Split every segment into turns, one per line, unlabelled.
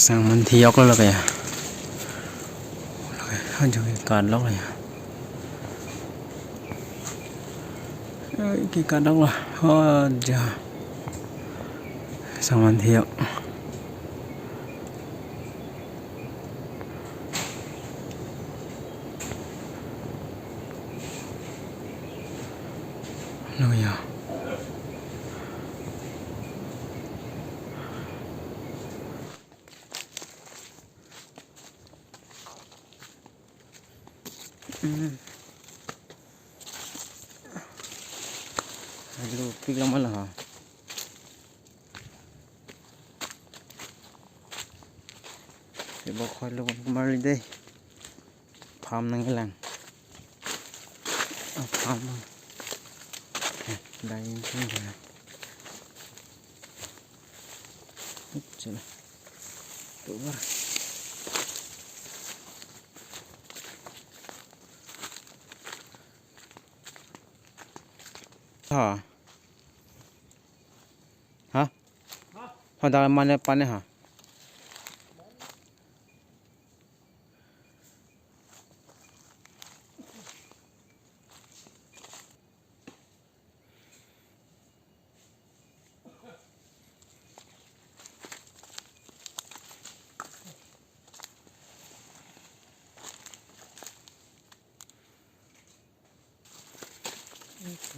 sang mình thi ốc là kìa hơn cho cái card lóc này cái card lóc là giờ sang mình thi ốc rồi giờ lu pik lama lah ha coba kalau kemarin deh paham nang hilang paham lain pun dah coba keluar ha hả họ đã mana pane hả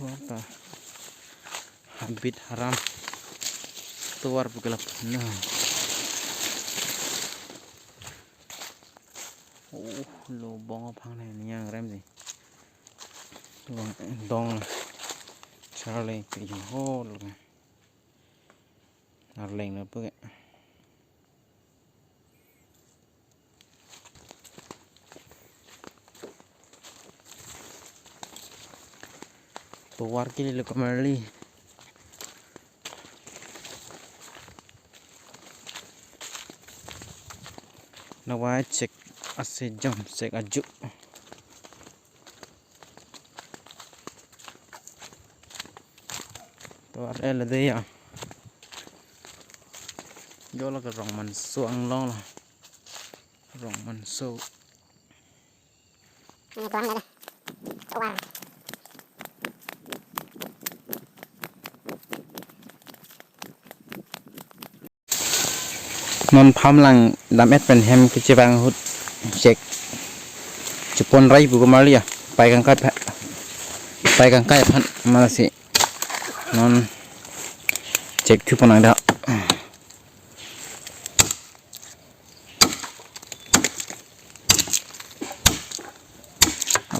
apa habit haram keluar begelap nah lubang apa này yang rem gì dong Charlie cái gì hô luôn là lên nữa bữa keluar kili kembali nawai cek ase jam cek aju keluar là đây à do là cái rong mình suang lo là rong mình sâu non pham lang đam étเป็น hem กิจวังหุดเช็คจุปนไรบุกมาเรียไปกันใกล้พันมาสินอนเช็คจุปนอะไรเด้อ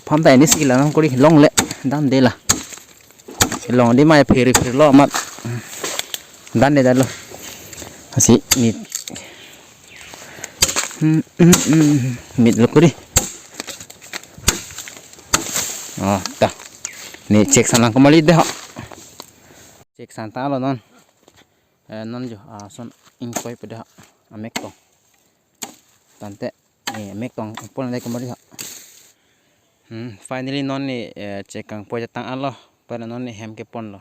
พร้อมแต่นี่สิแล้วก็ดิลงเละด้านเดียวละลองดิไม่เพลิดล้อมัดด้านเดียวได้เลยสินี่mịt lục đi ta nih cek sana kembali deh cek santa lo non jo son ingkoi pada amek tong tante nih amek tong pon lagi kembali finally non nih cek kang poja tang alo pada non nih hem ke pon lo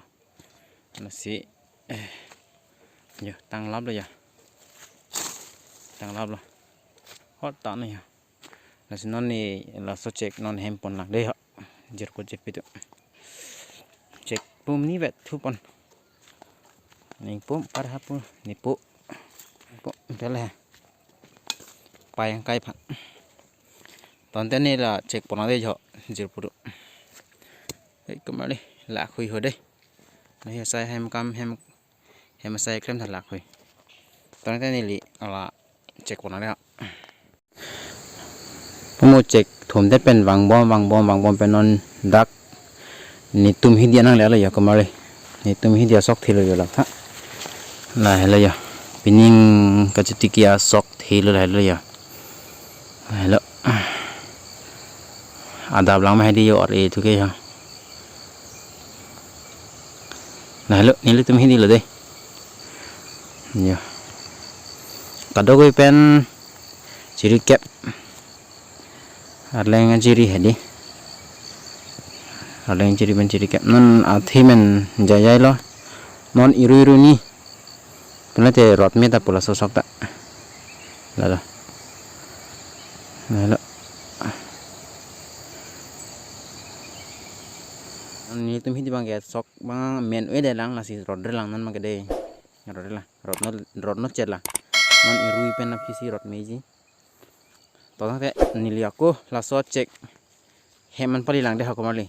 nasi yo tang lap lo ya tang lap lo hot tak nih là non này là số check non hem pon là đây họ giờ có check video check pum ni vet thu pon này pum par hapu ni pu thế là bài yang kai phẳng toàn tên này là check pon ở đây họ giờ phụ đấy cũng đi lạc khui hồi đây này sai hem cam hem sai krem thật lạc khui toàn tên này là check pon ở đây họ một cek thùng tết pen vàng bom pen non dak ni tum hi dia nang le la ya kamari ni tum hi dia sok thilo yo la tha la la ya pining ka chitikia sok thilo la ya hello adab lang ma di yo re thu ke ya la hello ni le tum hi di lo de ya kado ko pen chiri kep arleng jiri hedi arleng jiri ben jiri kep non athimen jayai lo non iru ni penate rot meta pula sosok tak Lalu. Lalu. Ini tuh hidi bang ya sok bang men udah lang nasi roder lang nan magade roder lah rod no chet lah non irui pen apa sih rod meji toh teh nili aku lah so cek heman pali lang deh aku mali